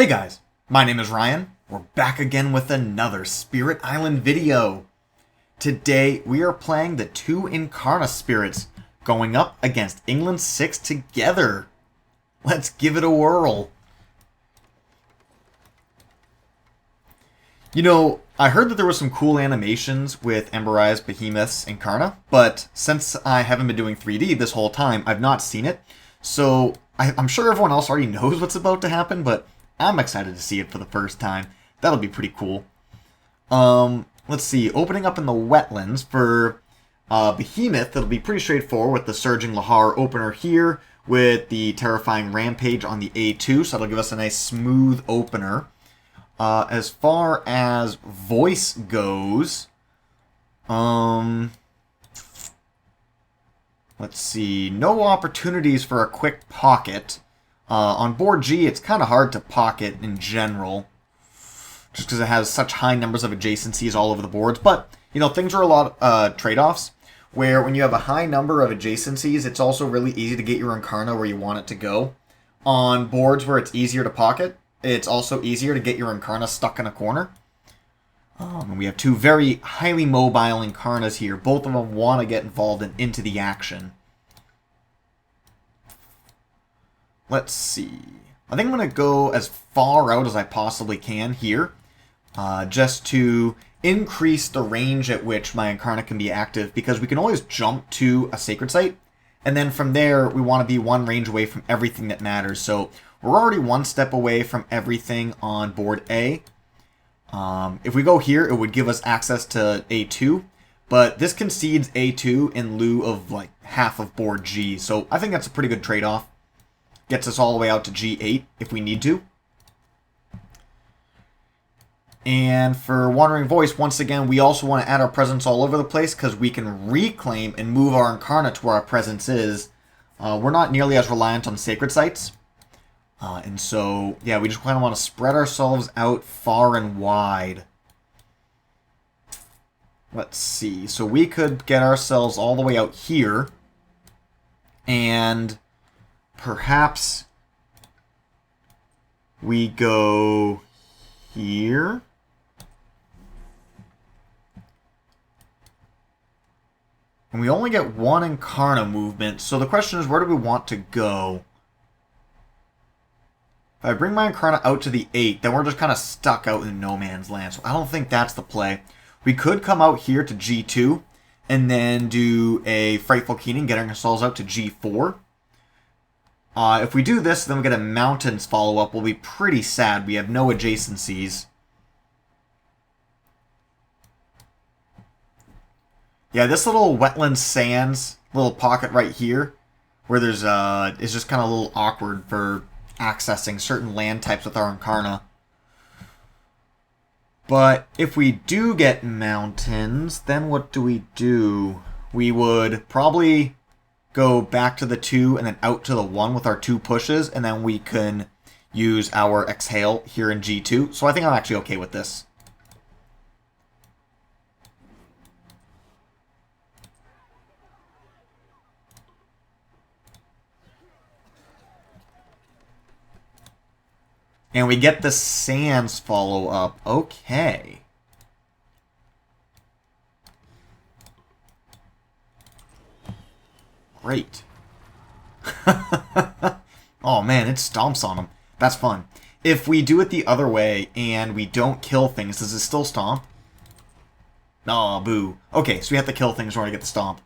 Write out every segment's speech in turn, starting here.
Hey guys, my name is Ryan. We're back again with another Spirit Island video. Today we are playing the two Incarna spirits going up against England 6 together. Let's give it a whirl. You know, I heard that there were some cool animations with Emberi's Behemoth's Incarna, but since I haven't been doing 3D this whole time, I've not seen it. So I'm sure everyone else already knows what's about to happen, but I'm excited to see it for the first time. That'll be pretty cool. Let's see. Opening up in the wetlands for Behemoth, it'll be pretty straightforward with the Surging Lahar opener here with the Terrifying Rampage on the A2, so that'll give us a nice smooth opener. As far as voice goes, let's see. No opportunities for a quick pocket. On board G, it's kind of hard to pocket in general, just because it has such high numbers of adjacencies all over the boards. But, you know, things are a lot of trade-offs, where when you have a high number of adjacencies, it's also really easy to get your Incarna where you want it to go. On boards where it's easier to pocket, it's also easier to get your Incarna stuck in a corner. And we have two very highly mobile Incarnas here. Both of them want to get involved and into the action. Let's see. I think I'm going to go as far out as I possibly can here, just to increase the range at which my Incarna can be active, because we can always jump to a sacred site, and then from there we want to be one range away from everything that matters. So we're already one step away from everything on board A. If we go here, it would give us access to A2, but this concedes A2 in lieu of like half of board G, so I think that's a pretty good trade-off. Gets us all the way out to G8 if we need to. And for Wandering Voice, once again, we also want to add our presence all over the place because we can reclaim and move our Incarna to where our presence is. We're not nearly as reliant on sacred sites. And so, yeah, we just kind of want to spread ourselves out far and wide. Let's see. So we could get ourselves all the way out here. And perhaps we go here. And we only get one Incarna movement, so the question is, where do we want to go? If I bring my Incarna out to the 8, then we're just kind of stuck out in no man's land, so I don't think that's the play. We could come out here to G2, and then do a Frightful Keening, getting ourselves out to G4. If we do this, then we get a Mountains follow-up. We'll be pretty sad. We have no adjacencies. Yeah, this little wetland sands, little pocket right here, where there's is just kind of a little awkward for accessing certain land types with our Incarna. But if we do get mountains, then what do we do? We would probably go back to the 2 and then out to the 1 with our 2 pushes, and then we can use our exhale here in G2. So I think I'm actually okay with this. And we get the sands follow up. Okay. Great. Oh man, it stomps on them. That's fun. If we do it the other way and we don't kill things, does it still stomp? Aw, boo. Okay, so we have to kill things in order to get the stomp.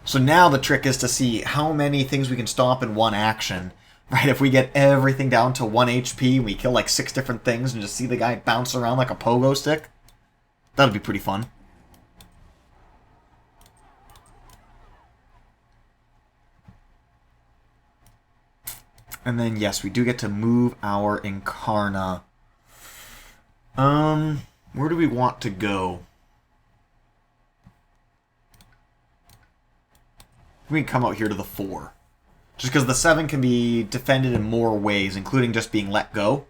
So now the trick is to see how many things we can stomp in one action. Right, if we get everything down to 1 HP, we kill like 6 different things and just see the guy bounce around like a pogo stick, that'll be pretty fun. And then, yes, we do get to move our Incarna. Where do we want to go? We can come out here to the 4. Just because the 7 can be defended in more ways, including just being let go.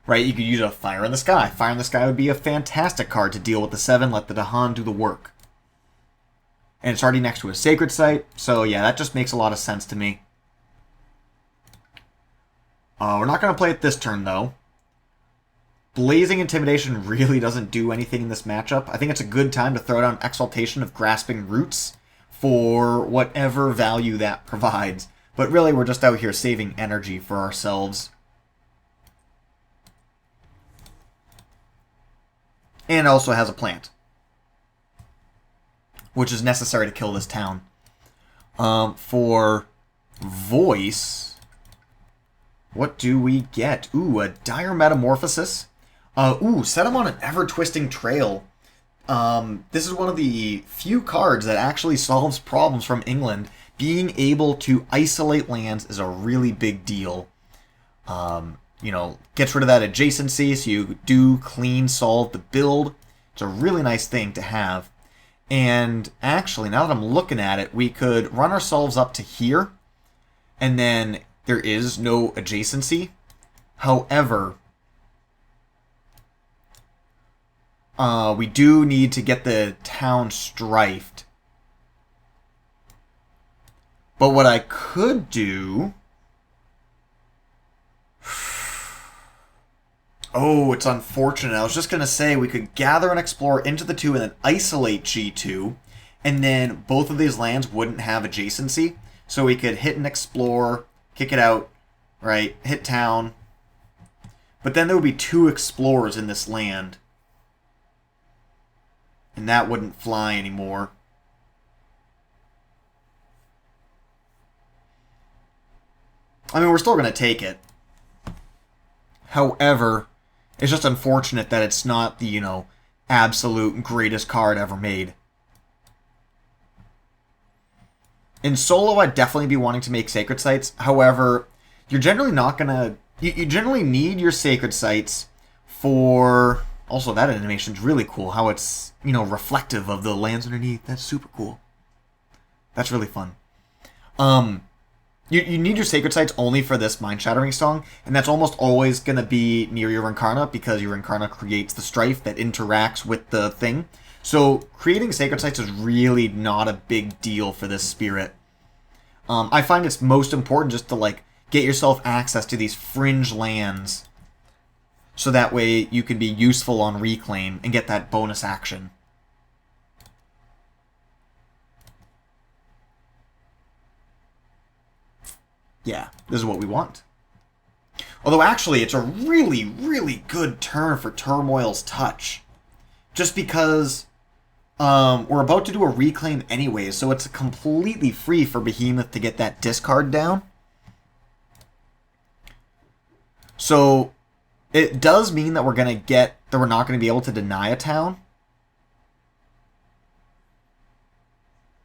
Right, you could use a Fire in the Sky. Fire in the Sky would be a fantastic card to deal with the 7, let the Dahan do the work. And it's already next to a sacred site, so yeah, that just makes a lot of sense to me. We're not going to play it this turn, though. Blazing Intimidation really doesn't do anything in this matchup. I think it's a good time to throw down Exaltation of Grasping Roots for whatever value that provides. But really, we're just out here saving energy for ourselves. And it also has a plant, which is necessary to kill this town. For voice, what do we get? Ooh, a Dire Metamorphosis. Set him on an ever-twisting trail. This is one of the few cards that actually solves problems from England. Being able to isolate lands is a really big deal. Gets rid of that adjacency, so you do clean solve the build. It's a really nice thing to have. And actually, now that I'm looking at it, we could run ourselves up to here, and then there is no adjacency. However, we do need to get the town strifed. But what I could do... Oh, it's unfortunate. I was just going to say we could gather and explore into the 2 and then isolate G2. And then both of these lands wouldn't have adjacency. So we could hit and explore, kick it out, right? Hit town. But then there would be 2 explorers in this land. And that wouldn't fly anymore. I mean, we're still going to take it. However, it's just unfortunate that it's not the, absolute greatest card ever made. In solo, I'd definitely be wanting to make Sacred Sites. However, you're generally not going to... You generally need your Sacred Sites for... Also, that animation's really cool. How it's, reflective of the lands underneath. That's super cool. That's really fun. You need your Sacred Sites only for this Mind-Shattering Song, and that's almost always going to be near your Incarna, because your Incarna creates the strife that interacts with the thing. So, creating Sacred Sites is really not a big deal for this spirit. I find it's most important just to, get yourself access to these fringe lands, so that way you can be useful on Reclaim and get that bonus action. Yeah, this is what we want. Although actually, it's a really, really good turn for Turmoil's Touch. Just because we're about to do a Reclaim anyway, so it's completely free for Behemoth to get that discard down. So it does mean that we're not going to be able to deny a town.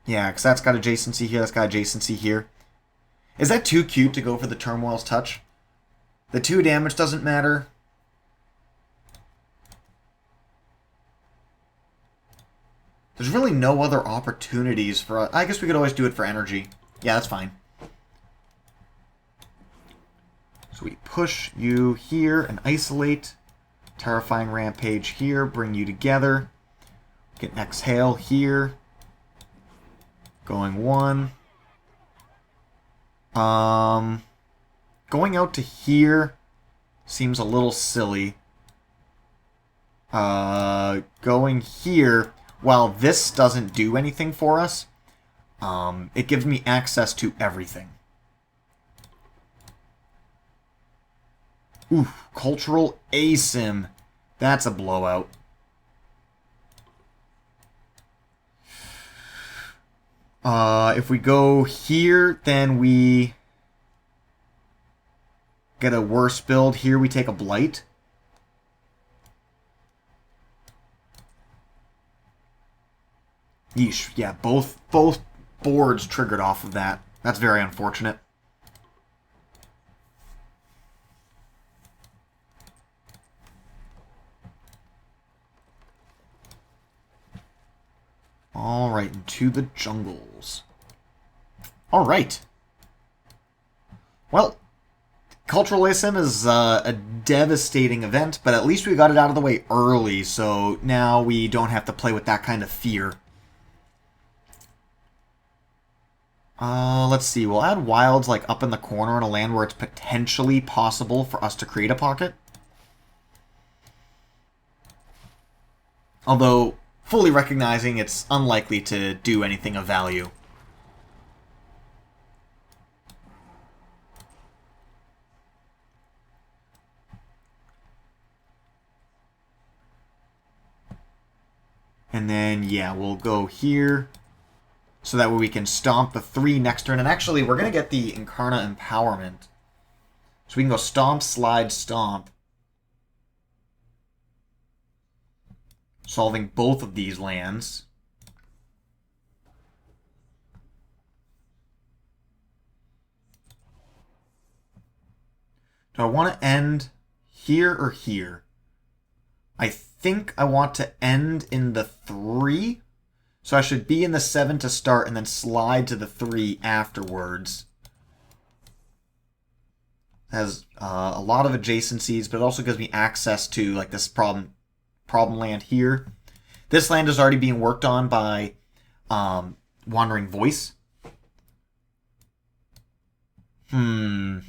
Yeah, because that's got adjacency here, that's got adjacency here. Is that too cute to go for the Turmoil's Touch? The 2 damage doesn't matter. There's really no other opportunities for us. I guess we could always do it for energy. Yeah, that's fine. So we push you here and isolate. Terrifying Rampage here, bring you together. Get an Exhale here. Going 1. Going out to here seems a little silly. Going here, while this doesn't do anything for us, it gives me access to everything. Ooh, Cultural ASIM. That's a blowout. If we go here, then we get a worse build. Here we take a Blight. Yeesh. Yeah, both boards triggered off of that. That's very unfortunate. Alright, into the jungles. Alright. Well, Cultural ASIM is a devastating event, but at least we got it out of the way early, so now we don't have to play with that kind of fear. Let's see. We'll add wilds like up in the corner on a land where it's potentially possible for us to create a pocket. Although, fully recognizing it's unlikely to do anything of value. And then, yeah, we'll go here. So that way we can stomp the 3 next turn. And actually, we're going to get the Incarna Empowerment. So we can go stomp, slide, stomp. Solving both of these lands. Do I want to end here or here? I think I want to end in the 3. So I should be in the 7 to start and then slide to the 3 afterwards. Has a lot of adjacencies, but it also gives me access to like this problem land here. This land is already being worked on by Wandering Voice. So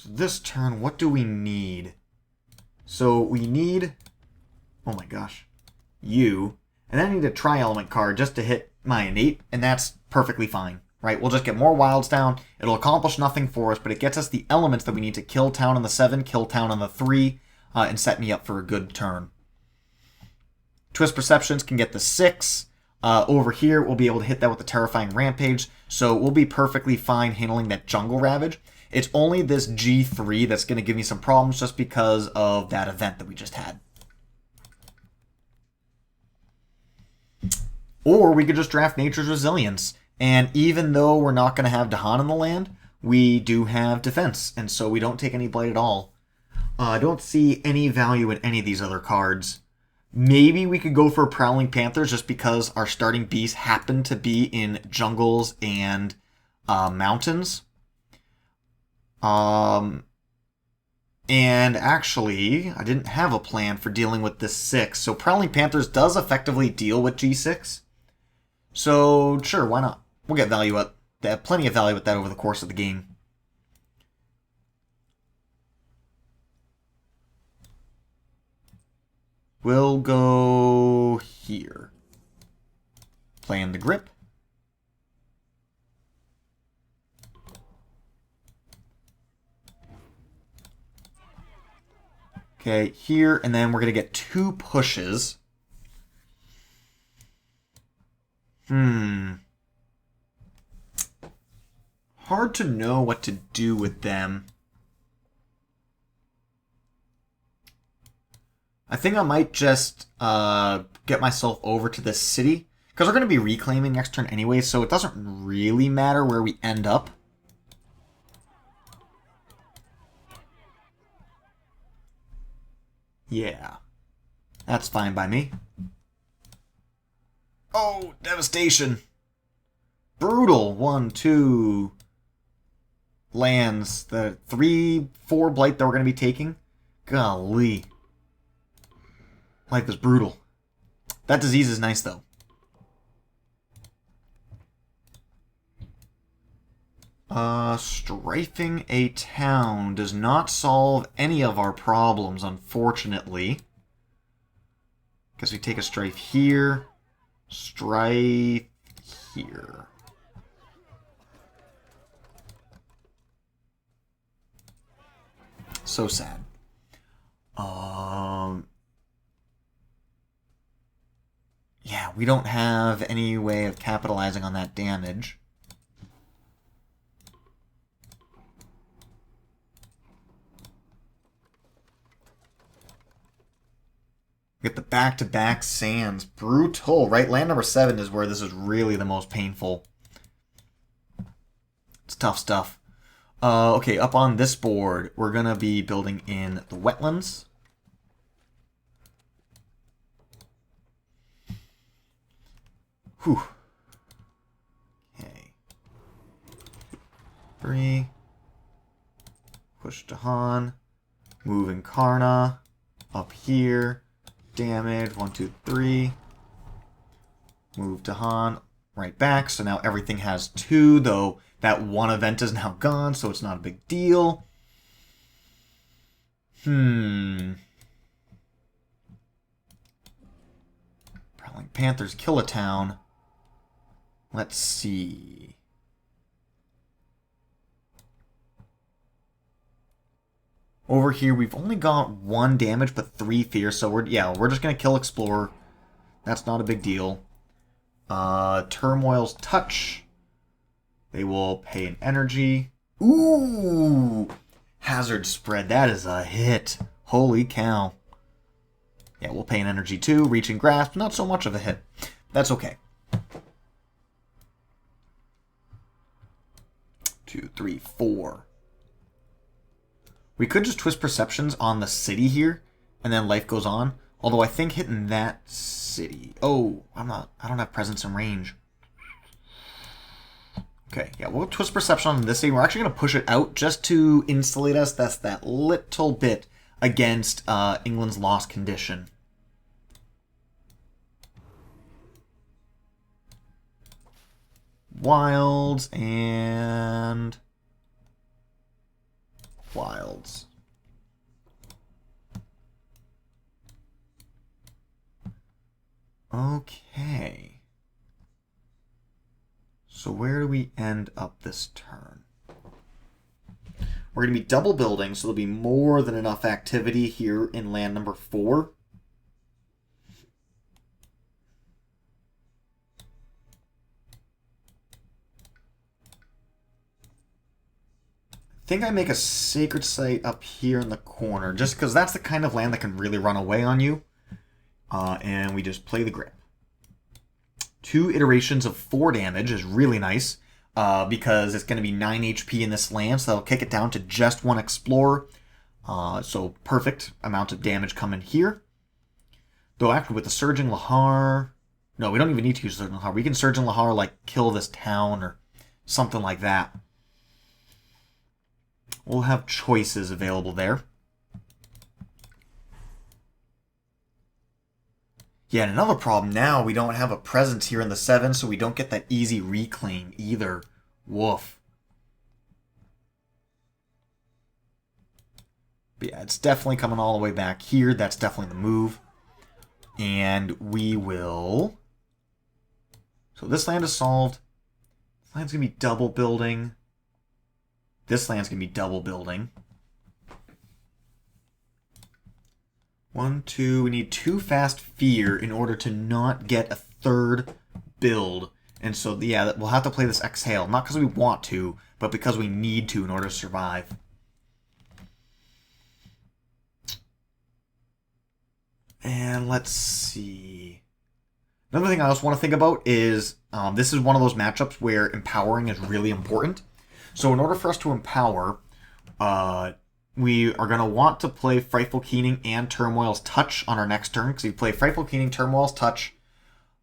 this turn, what do we need? So we need, oh my gosh, you. And then I need a Tri-Element card just to hit my innate, and that's perfectly fine. Right, we'll just get more wilds down. It'll accomplish nothing for us, but it gets us the elements that we need to kill town on the 7, kill town on the 3, and set me up for a good turn. Twist Perceptions can get the 6. Over here, we'll be able to hit that with the Terrifying Rampage, so we'll be perfectly fine handling that Jungle Ravage. It's only this G3 that's going to give me some problems just because of that event that we just had. Or we could just draft Nature's Resilience. And even though we're not going to have Dahan in the land, we do have defense, and so we don't take any blight at all. I don't see any value in any of these other cards. Maybe we could go for Prowling Panthers just because our starting beasts happen to be in jungles and mountains. And actually, I didn't have a plan for dealing with this 6, so Prowling Panthers does effectively deal with G6. So, sure, why not? We'll get value at that, plenty of value with that over the course of the game. We'll go here. Playing the grip. Okay, here, and then we're going to get 2 pushes. Hard to know what to do with them. I think I might just get myself over to this city, because we're going to be reclaiming next turn anyway, so it doesn't really matter where we end up. Yeah, that's fine by me. Oh, devastation! Brutal! 1, 2 lands. The 3, 4 blight that we're going to be taking. Golly. Life is brutal. That disease is nice, though. Strafing a town does not solve any of our problems, unfortunately. Guess we take a strafe here. Strafe here. So sad. Yeah, we don't have any way of capitalizing on that damage. Get the back-to-back sands. Brutal, right? Land number 7 is where this is really the most painful. It's tough stuff. Okay, up on this board, we're going to be building in the wetlands. Whew. Okay. 3. Push Dahan. Move Incarna. Up here. Damage. 1, 2, 3. Move Dahan right back. So now everything has 2, though that one event is now gone, so it's not a big deal. Prowling Panthers kill a town. Let's see. Over here, we've only got 1 damage, but 3 fear, so we're just going to kill Explorer. That's not a big deal. Turmoil's Touch. They will pay an energy. Ooh! Hazard Spread. That is a hit. Holy cow. Yeah, we'll pay an energy too. Reaching Grasp. Not so much of a hit. That's okay. 2, 3, 4. We could just twist Perceptions on the city here, and then life goes on. Although I think hitting that city... Oh, I don't have presence and range. Okay, yeah, we'll twist Perception on this city. We're actually going to push it out just to insulate us. That's that little bit against England's lost condition. Wilds and... Wilds. Okay. So where do we end up this turn? We're going to be double building, so there'll be more than enough activity here in land number 4. I think I make a sacred site up here in the corner, just because that's the kind of land that can really run away on you. And we just play the grip. 2 iterations of 4 damage is really nice, because it's going to be 9 HP in this land, so that'll kick it down to just 1 Explorer. So perfect amount of damage coming here. Though after with the Surging Lahar... No, we don't even need to use Surging Lahar. We can Surging Lahar, like, kill this town or something like that. We'll have choices available there. Yeah, and another problem now, we don't have a presence here in the 7, so we don't get that easy reclaim either. Woof. But yeah, it's definitely coming all the way back here. That's definitely the move. And we will... So this land is solved. This land's going to be double building. This land's going to be double building. 1, 2. We need 2 fast fear in order to not get a 3rd build. And so, yeah, we'll have to play this exhale. Not because we want to, but because we need to in order to survive. And let's see. Another thing I also want to think about is this is one of those matchups where empowering is really important. So in order for us to empower, we are going to want to play Frightful Keening and Turmoil's Touch on our next turn. Because you play Frightful Keening, Turmoil's Touch,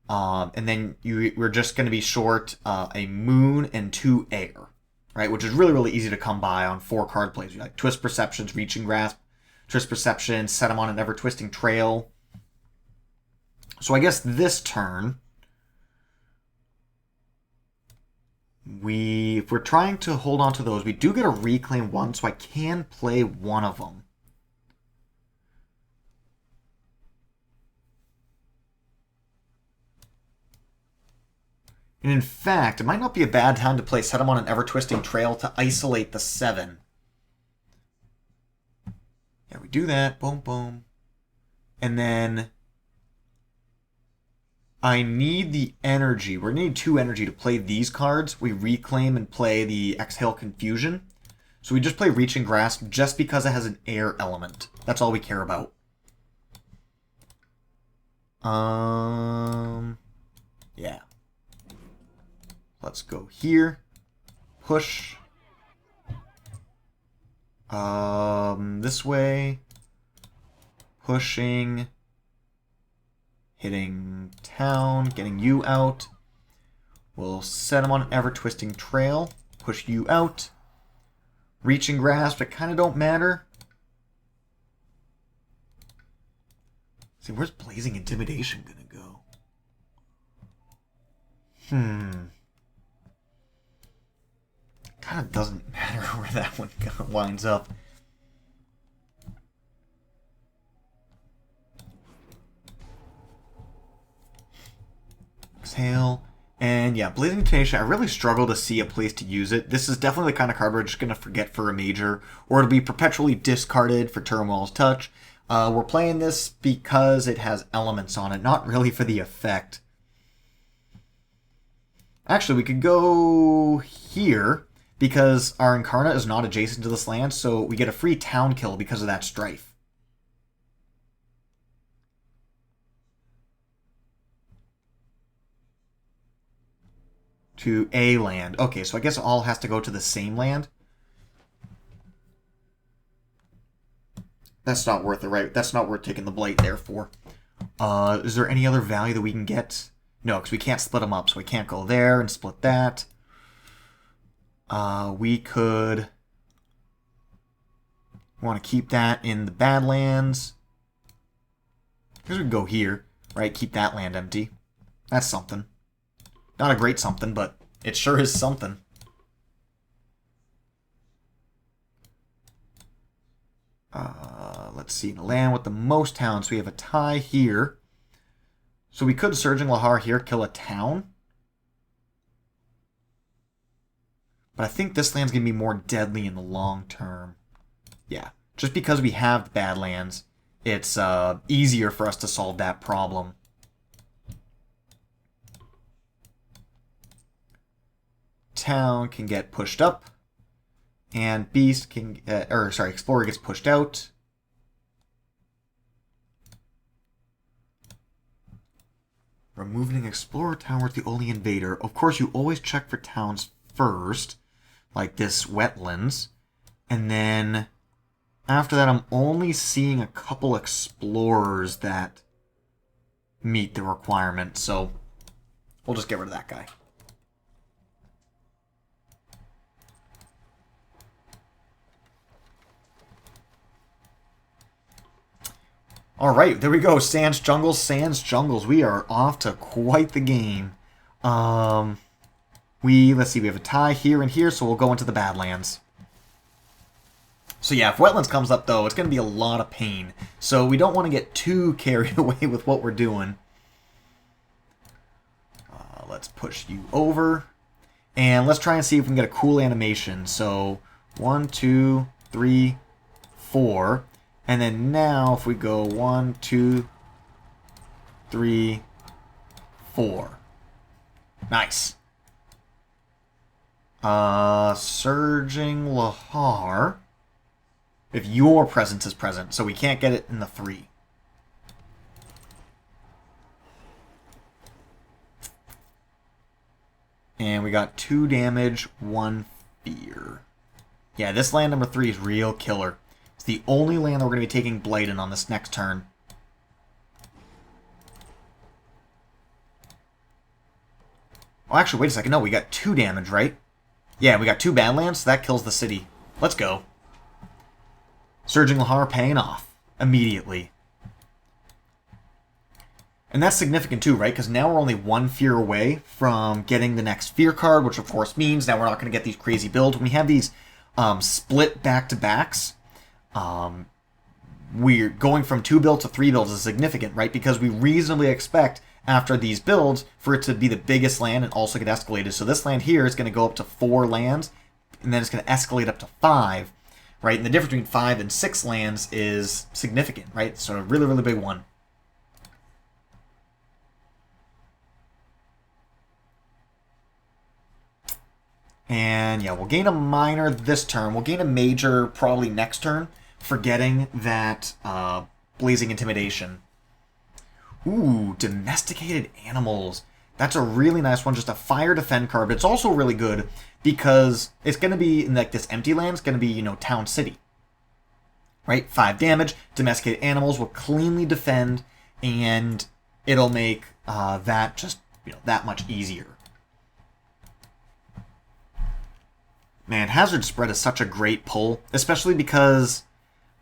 and then we're just going to be short a Moon and 2 Air, right? Which is really, really easy to come by on 4 card plays. You like Twist Perceptions, Reaching Grasp, Twist Perception, set them on an Ever-Twisting Trail. So I guess this turn... if we're trying to hold on to those, we do get a reclaim 1, so I can play one of them. And in fact, it might not be a bad time to play Set them on an Ever-Twisting Trail to isolate the 7. Yeah, we do that. Boom, boom. And then... I need the energy. We're going to need 2 energy to play these cards. We reclaim and play the Exhale Confusion. So we just play Reaching Grasp just because it has an air element. That's all we care about. Yeah. Let's go here. Push. This way. Pushing. Hitting town, getting you out. We'll set him on an Ever-Twisting Trail. Push you out. Reaching Grasp, it kind of don't matter. See, where's Blazing Intimidation gonna go? Kind of doesn't matter where that one winds up. Exhale. And yeah, Blazing Detonation, I really struggle to see a place to use it. This is definitely the kind of card we're just going to forget for a major, or it'll be perpetually discarded for Turmoil's Touch. We're playing this because it has elements on it, not really for the effect. Actually, we could go here, because our Incarna is not adjacent to this land, so we get a free town kill because of that Strife. To a land. Okay, so I guess all has to go to the same land. That's not worth it, right? That's not worth taking the Blight there for. Is there any other value that we can get? No, because we can't split them up, so we can't go there and split that. We could... want to keep that in the Badlands. I guess we could go here, right? Keep that land empty. That's something. Not a great something, but it sure is something. Let's see. The land with the most towns. We have a tie here. So we could Surging Lahar here, kill a town. But I think this land's going to be more deadly in the long term. Yeah. Just because we have the Badlands, it's easier for us to solve that problem. Town can get pushed up. And Beast can... Explorer gets pushed out. Removing an Explorer town with the only invader. Of course, you always check for towns first. Like this Wetlands. And then... after that, I'm only seeing a couple Explorers that meet the requirement. So, we'll just get rid of that guy. Alright, there we go. Sands Jungles, Sands Jungles. We are off to quite the game. Let's see, we have a tie here and here, so we'll go into the Badlands. So yeah, if Wetlands comes up, though, it's going to be a lot of pain. So we don't want to get too carried away with what we're doing. Let's push you over. And let's try and see if we can get a cool animation. So, 1, 2, 3, 4... and then now, if we go 1, 2, 3, 4. Nice. Surging Lahar. If your presence is present, so we can't get it in the 3. And we got 2 damage, 1 fear. Yeah, this land number 3 is real killer. It's the only land that we're going to be taking Blight in on this next turn. Oh, actually, wait a second. No, we got 2 damage, right? Yeah, we got 2 Badlands, so that kills the city. Let's go. Surging Lahar paying off immediately. And that's significant too, right? Because now we're only 1 fear away from getting the next fear card, which of course means now we're not going to get these crazy builds. When we have these split back-to-backs, we're going from 2 builds to 3 builds is significant, right? Because we reasonably expect after these builds for it to be the biggest land and also get escalated. So this land here is going to go up to 4 lands, and then it's going to escalate up to 5, right? And the difference between 5 and 6 lands is significant, right? So a really, really big one. And yeah, we'll gain a minor this turn. We'll gain a major probably next turn for getting that Blazing Intimidation. Ooh, Domesticated Animals. That's a really nice one, just a fire defend card. But it's also really good because it's going to be, in like this empty land, it's going to be, you know, town city. Right? 5 damage. Domesticated Animals will cleanly defend, and it'll make that just, you know, that much easier. Man, Hazard Spread is such a great pull, especially because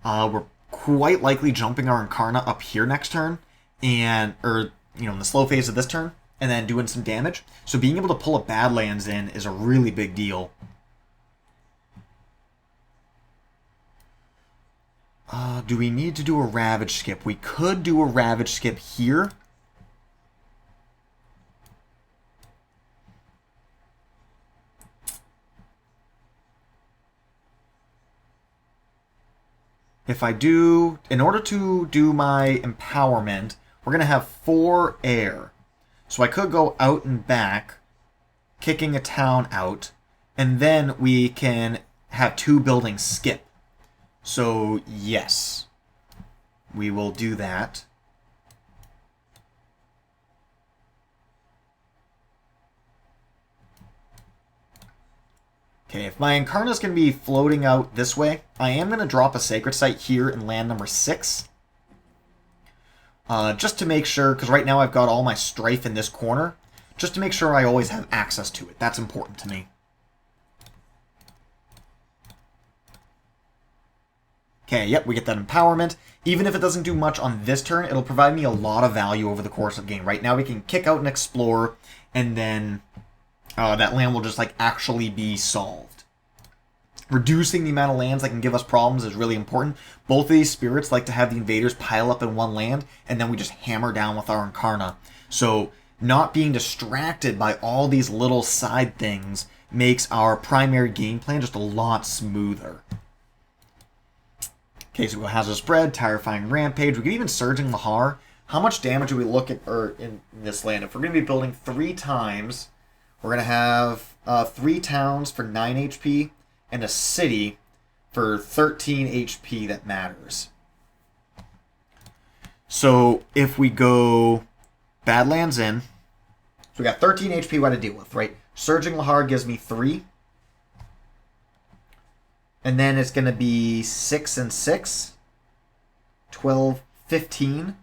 we're quite likely jumping our Incarna up here next turn, or, you know, in the slow phase of this turn, and then doing some damage. So being able to pull a Badlands in is a really big deal. Do we need to do a Ravage skip? We could do a Ravage skip here. If I do, in order to do my empowerment, we're going to have 4 air. So I could go out and back, kicking a town out, and then we can have 2 buildings skip. So, yes, we will do that. Okay, if my Incarna's going to be floating out this way, I am going to drop a Sacred Site here in land number 6. Just to make sure, because right now I've got all my Strife in this corner, just to make sure I always have access to it. That's important to me. Okay, yep, we get that empowerment. Even if it doesn't do much on this turn, it'll provide me a lot of value over the course of the game. Right now we can kick out and explore, and then that land will just like actually be solved. Reducing the amount of lands that can give us problems is really important. Both of these spirits like to have the invaders pile up in one land, and then we just hammer down with our Incarna. So not being distracted by all these little side things makes our primary game plan just a lot smoother. Okay, so we go Hazard Spread, Terrifying Rampage. We can even Surging Lahar. How much damage do we look at in this land? If we're going to be building 3 times, we're going to have 3 towns for 9 HP and a city for 13 HP that matters. So if we go Badlands in, so we got 13 HP we got to deal with, right? Surging Lahar gives me 3. And then it's going to be 6 and 6. 12, 15.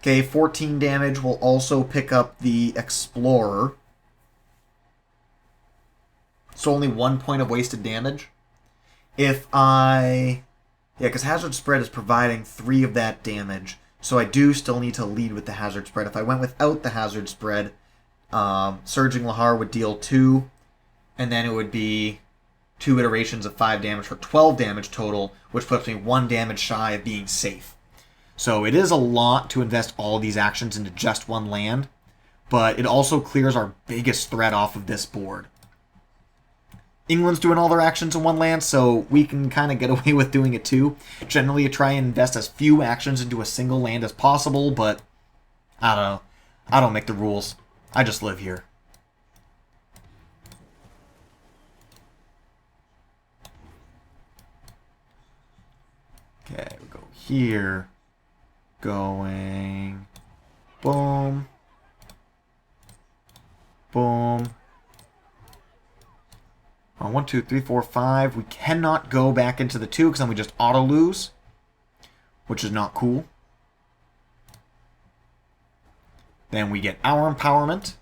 Okay, 14 damage will also pick up the Explorer. So only 1 point of wasted damage. If I... Yeah, because Hazard Spread is providing 3 of that damage. So I do still need to lead with the Hazard Spread. If I went without the Hazard Spread, Surging Lahar would deal 2. And then it would be 2 iterations of 5 damage for 12 damage total, which puts me 1 damage shy of being safe. So it is a lot to invest all these actions into just one land, but it also clears our biggest threat off of this board. England's doing all their actions in one land, so we can kind of get away with doing it too. Generally, I try and invest as few actions into a single land as possible, but I don't know. I don't make the rules. I just live here. Okay, we go here. Going. Boom. Boom. 1, 2, 3, 4, 5. We cannot go back into the 2 because then we just auto-lose, which is not cool. Then we get our empowerment.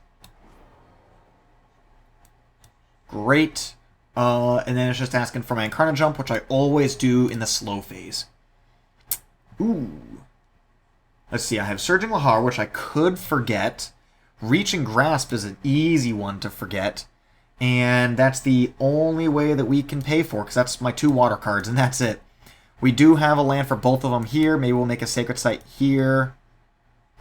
Great. And then it's just asking for my Incarna Jump, which I always do in the slow phase. Ooh. Let's see, I have Surging Lahar, which I could forget. Reach and Grasp is an easy one to forget. And that's the only way that we can pay for, because that's my 2 water cards, and that's it. We do have a land for both of them here. Maybe we'll make a Sacred Site here.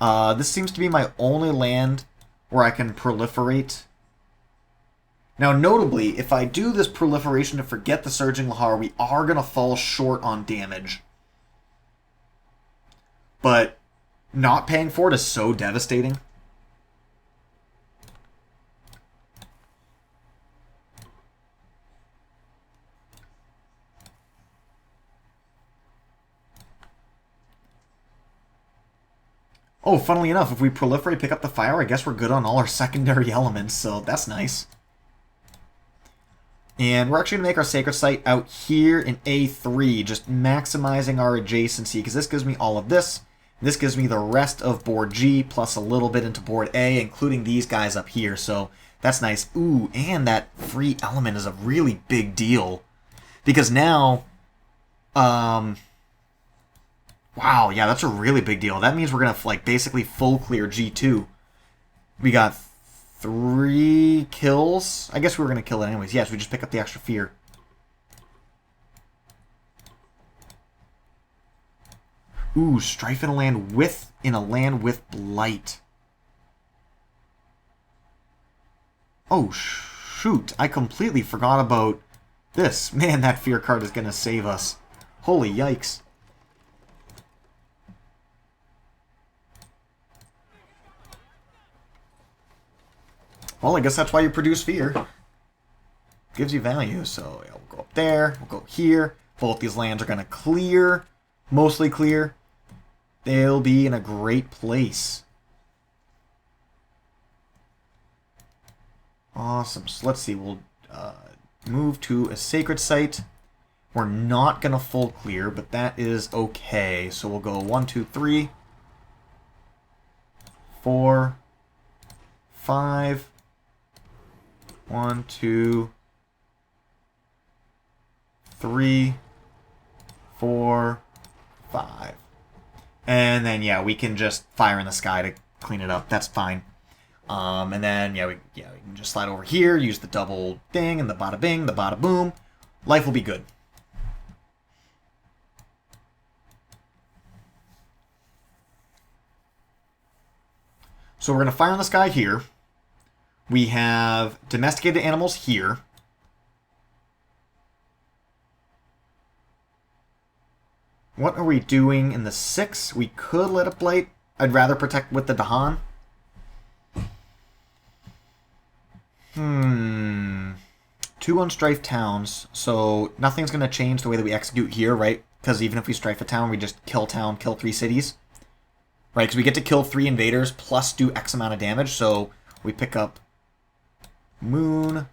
This seems to be my only land where I can proliferate. Now, notably, if I do this proliferation to forget the Surging Lahar, we are going to fall short on damage. But not paying for it is so devastating. Oh, funnily enough, if we proliferate, pick up the fire, I guess we're good on all our secondary elements, so that's nice. And we're actually going to make our Sacred Site out here in A3, just maximizing our adjacency, because this gives me all of this. This gives me the rest of board G, plus a little bit into board A, including these guys up here, so that's nice. Ooh, and that free element is a really big deal. Because now, wow, yeah, that's a really big deal. That means we're going to, like, basically full clear G2. We got 3 kills. I guess we were going to kill it anyways. Yes, we just pick up the extra fear. Ooh, strife in a land with blight. Oh, shoot. I completely forgot about this. Man, that fear card is going to save us. Holy yikes. Well, I guess that's why you produce fear. Gives you value. So yeah, we'll go up there. We'll go here. Both these lands are going to clear. Mostly clear. They'll be in a great place. Awesome. So let's see. We'll move to a sacred site. We're not going to full clear, but that is okay. So we'll go 1, 2, 3, 4, 5. 1, 2, 3, 4, 5. And then, yeah, we can just fire in the sky to clean it up. That's fine. And then, we can just slide over here, use the double ding and the bada bing, the bada boom. Life will be good. So we're going to fire in the sky here. We have domesticated animals here. What are we doing in the 6? We could let it blight. I'd rather protect with the Dahan. 2 unstrifed towns, so nothing's going to change the way that we execute here, right? Because even if we strife a town, we just kill town, kill 3 cities. Right, because we get to kill 3 invaders plus do X amount of damage, so we pick up Moon.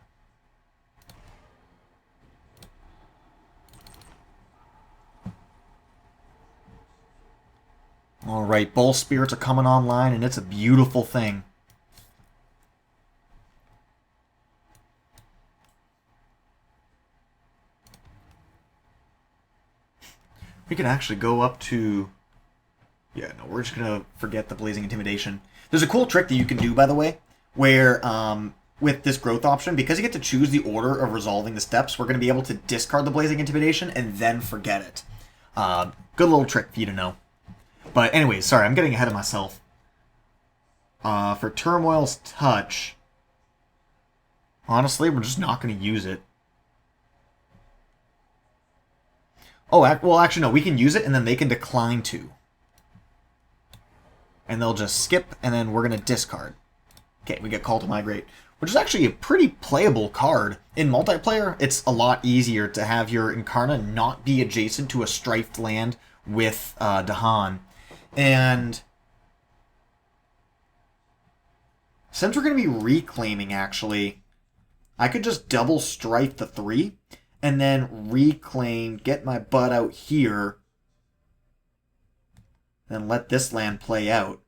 Alright, Bull Spirits are coming online, and it's a beautiful thing. We could actually go up to... Yeah, no, we're just going to forget the Blazing Intimidation. There's a cool trick that you can do, by the way, where with this growth option, because you get to choose the order of resolving the steps, we're going to be able to discard the Blazing Intimidation and then forget it. Good little trick for you to know. But anyways, sorry, I'm getting ahead of myself. For Turmoil's Touch, honestly, we're just not going to use it. Oh, well, actually, no. We can use it, and then they can decline to. And they'll just skip, and then we're going to discard. Okay, we get Call to Migrate, which is actually a pretty playable card. In multiplayer, it's a lot easier to have your Incarna not be adjacent to a strifed land with Dahan. And since we're going to be reclaiming, actually, I could just double strife the 3, and then reclaim, get my butt out here, then let this land play out.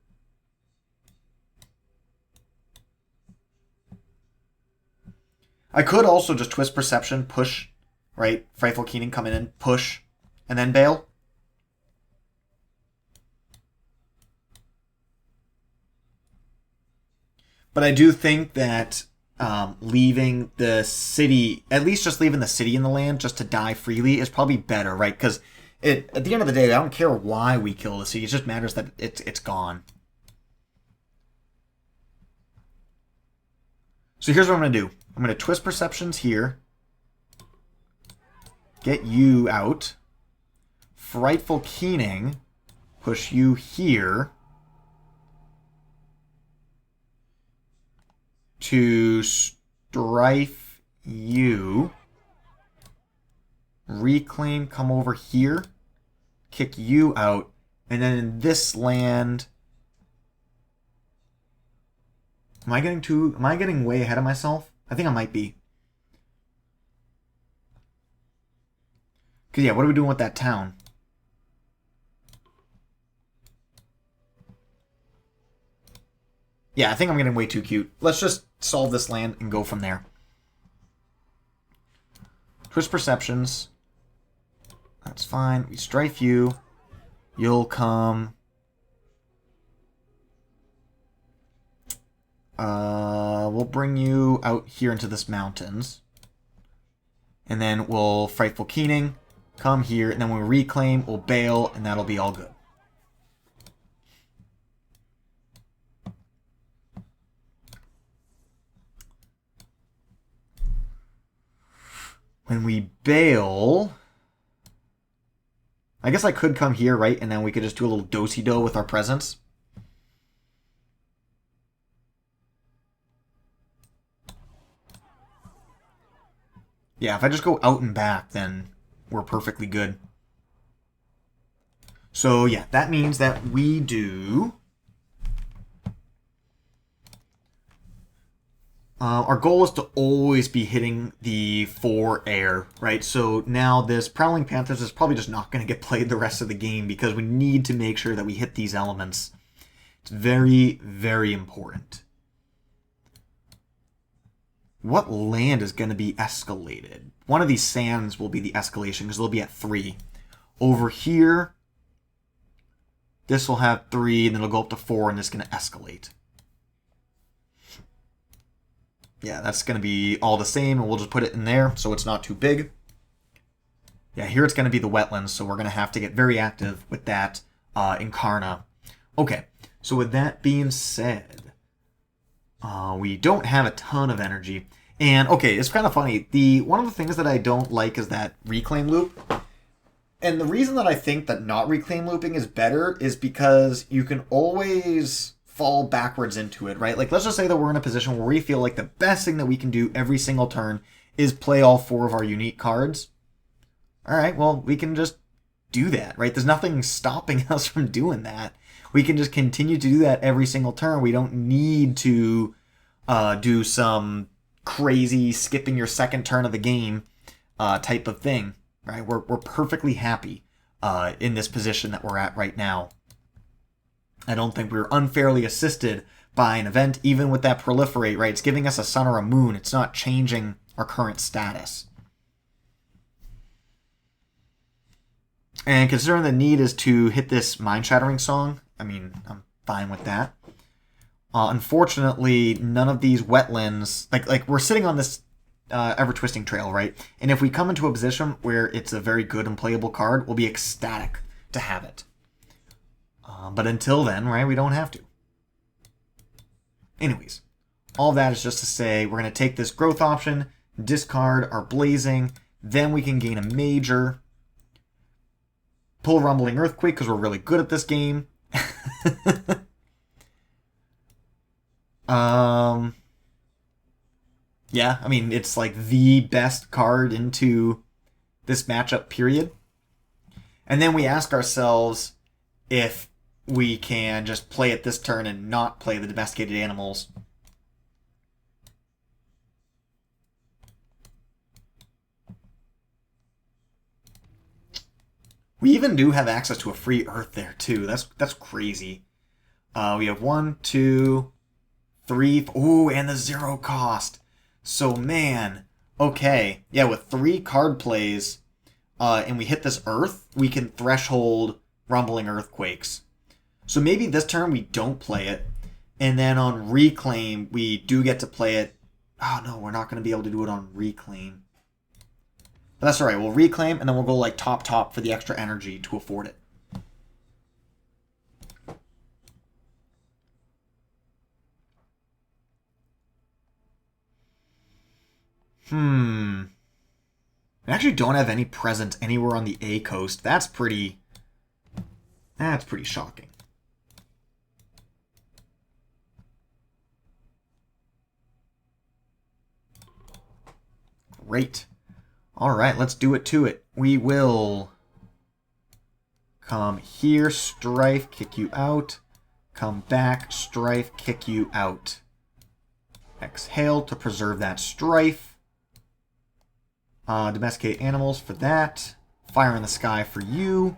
I could also just twist Perception, push, right? Frightful Keening coming in, push, and then bail. But I do think that leaving the city, at least just leaving the city in the land just to die freely is probably better, right? Because at the end of the day, I don't care why we kill the city. It just matters that it's gone. So here's what I'm going to do. I'm going to twist Perceptions here. Get you out. Frightful Keening. Push you here. To strife you. Reclaim, come over here. Kick you out. And then in this land... Am I getting way ahead of myself? I think I might be. Because, yeah, what are we doing with that town? Yeah, I think I'm getting way too cute. Let's just solve this land and go from there. Twist Perceptions. That's fine. We strife you. You'll come... We'll bring you out here into this mountains. And then we'll Frightful Keening, come here, and then when we reclaim, we'll bail, and that'll be all good. When we bail, I guess I could come here, right? And then we could just do a little do-si-do with our presence. Yeah, if I just go out and back, then we're perfectly good. So, yeah, that means that we do... our goal is to always be hitting the 4 air, right? So now this Prowling Panthers is probably just not going to get played the rest of the game because we need to make sure that we hit these elements. It's very, very important. What land is going to be escalated? One of these sands will be the escalation because they'll be at 3. Over here, this will have 3, and then it'll go up to 4, and it's going to escalate. Yeah, that's going to be all the same, and we'll just put it in there so it's not too big. Yeah, here it's going to be the wetlands, so we're going to have to get very active with that in Karna. Okay, so with that being said, we don't have a ton of energy. And, okay, it's kind of funny. One of the things that I don't like is that reclaim loop. And the reason that I think that not reclaim looping is better is because you can always fall backwards into it, right? Like, let's just say that we're in a position where we feel like the best thing that we can do every single turn is play all 4 of our unique cards. All right, well, we can just do that, right? There's nothing stopping us from doing that. We can just continue to do that every single turn. We don't need to do some crazy skipping your second turn of the game type of thing, right? We're perfectly happy in this position that we're at right now. I don't think we were unfairly assisted by an event, even with that proliferate, right? It's giving us a sun or a moon. It's not changing our current status. And considering the need is to hit this mind-shattering song, I mean, I'm fine with that. Unfortunately, none of these wetlands, like we're sitting on this ever-twisting trail, right? And if we come into a position where it's a very good and playable card, we'll be ecstatic to have it. But until then, right, we don't have to. Anyways, all that is just to say we're going to take this growth option, discard our blazing, then we can gain a major, pull a rumbling earthquake because we're really good at this game. Yeah, I mean, it's like the best card into this matchup, period. And then we ask ourselves if we can just play it this turn and not play the domesticated animals. We even do have access to a free earth there, too. That's crazy. We have 1, 2, 3... Ooh, and the 0 cost. So, man. Okay. Yeah, with 3 card plays, and we hit this earth, we can threshold rumbling earthquakes. So maybe this turn we don't play it, and then on reclaim we do get to play it. Oh no, we're not going to be able to do it on reclaim. But that's alright, we'll reclaim, and then we'll go like top for the extra energy to afford it. I actually don't have any presence anywhere on the A coast. That's pretty shocking. Great. All right, let's do it to it. We will come here, Strife, kick you out. Come back, Strife, kick you out. Exhale to preserve that Strife. Domesticate animals for that. Fire in the Sky for you.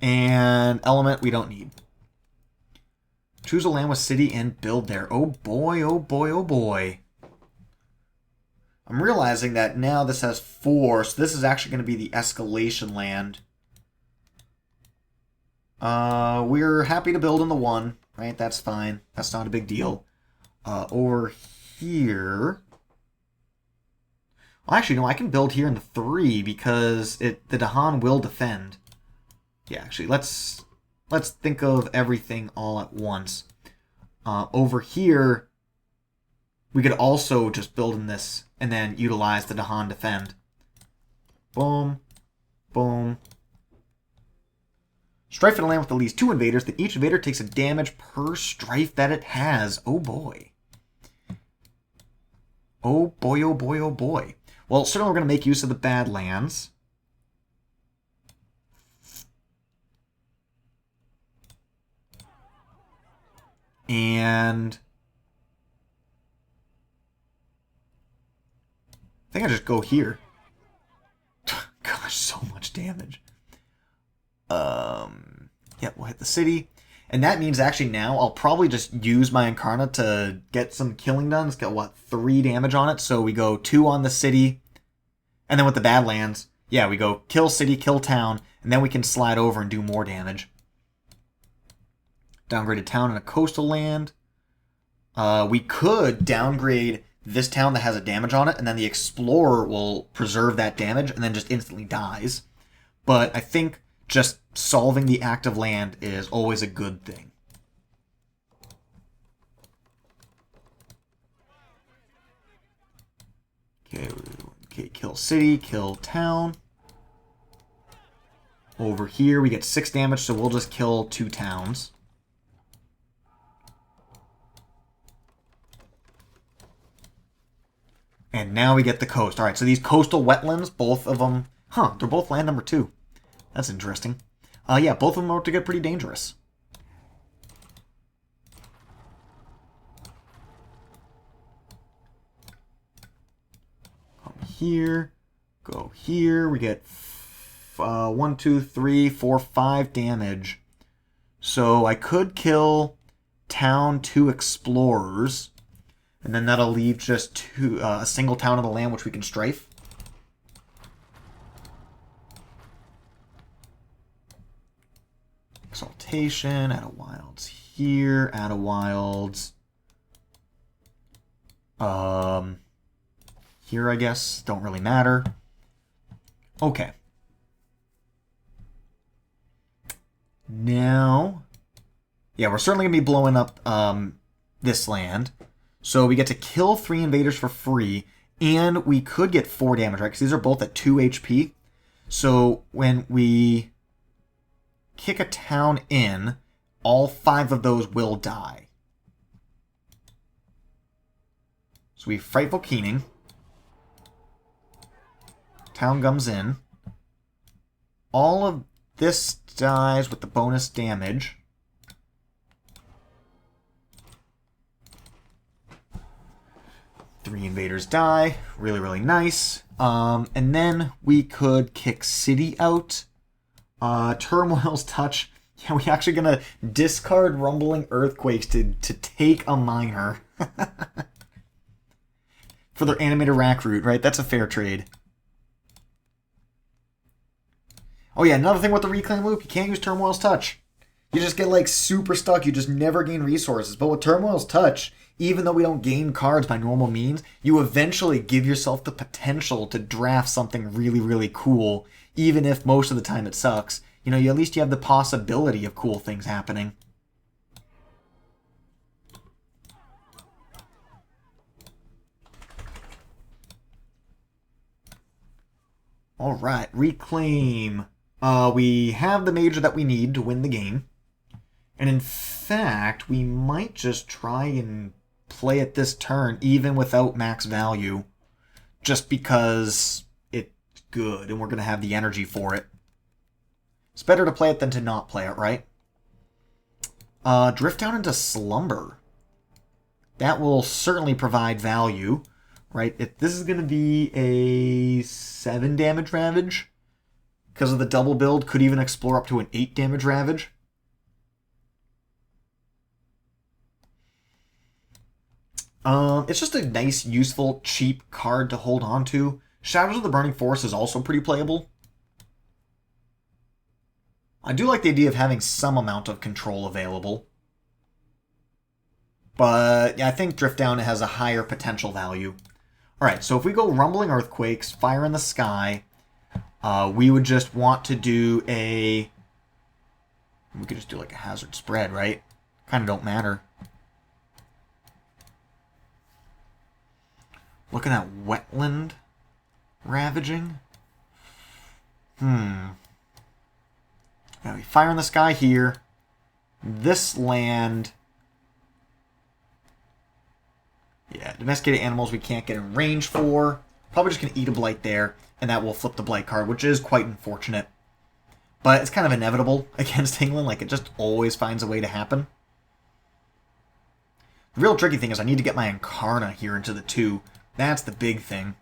And element we don't need. Choose a land with city and build there. Oh boy, oh boy, oh boy. I'm realizing that now this has 4, so this is actually going to be the escalation land. We're happy to build in the 1. right? That's fine. That's not a big deal. Over here... Well, actually, no, I can build here in the 3 because the Dahan will defend. Yeah, actually, let's think of everything all at once. Over here, we could also just build in this and then utilize the Dahan defend. Boom. Boom. Strife in a land with at least 2 invaders, then each invader takes a damage per strife that it has. Oh boy. Oh boy, oh boy, oh boy. Well, certainly we're going to make use of the Badlands. And I think I just go here. Gosh, so much damage. Yeah, we'll hit the city. And that means actually now I'll probably just use my Incarna to get some killing done. It's got, what, 3 damage on it? So we go 2 on the city. And then with the Badlands, yeah, we go kill city, kill town, and then we can slide over and do more damage. Downgraded town and a coastal land. We could downgrade this town that has a damage on it, and then the Explorer will preserve that damage and then just instantly dies. But I think just solving the active land is always a good thing. Okay, kill city, kill town. Over here we get 6 damage, so we'll just kill 2 towns. And now we get the coast. Alright, so these coastal wetlands, both of them... Huh, they're both land number 2. That's interesting. Yeah, both of them are about to get pretty dangerous. Come here. Go here. We get 1, 2, 3, 4, 5 damage. So I could kill town 2 explorers. And then that'll leave just a single town on the land which we can strafe. Exaltation, add a wilds here, add a wilds. Here, I guess. Don't really matter. Okay. Now, yeah, we're certainly going to be blowing up this land. So we get to kill 3 invaders for free, and we could get 4 damage, right? Because these are both at 2 HP. So when we kick a town in, all 5 of those will die. So we Frightful Keening. Town comes in. All of this dies with the bonus damage. Three invaders die. Really, really nice. And then we could kick city out. Turmoil's Touch. Yeah, we're actually going to discard Rumbling Earthquakes to take a miner. For their animated rack root, right? That's a fair trade. Oh yeah, another thing with the Reclaim Loop, you can't use Turmoil's Touch. You just get like super stuck, you just never gain resources. But with Turmoil's Touch, even though we don't gain cards by normal means, you eventually give yourself the potential to draft something really, really cool, even if most of the time it sucks. You know, at least you have the possibility of cool things happening. Alright, Reclaim. We have the major that we need to win the game. And in fact, we might just try and play it this turn, even without max value. Just because it's good, and we're going to have the energy for it. It's better to play it than to not play it, right? Drift down into Slumber. That will certainly provide value, right? This is going to be a 7 damage Ravage. Because of the double build, could even explore up to an 8 damage Ravage. It's just a nice, useful, cheap card to hold on to. Shadows of the Burning Forest is also pretty playable. I do like the idea of having some amount of control available. But yeah, I think Drift Down has a higher potential value. Alright, so if we go Rumbling Earthquakes, Fire in the Sky, we would just want to do a... We could just do like a hazard spread, right? Kind of don't matter. Looking at Wetland Ravaging. Yeah, we Fire in the Sky here. This land... Yeah, domesticated animals we can't get in range for. Probably just going to eat a blight there, and that will flip the blight card, which is quite unfortunate. But it's kind of inevitable against England, like it just always finds a way to happen. The real tricky thing is I need to get my Incarna here into the 2. That's the big thing.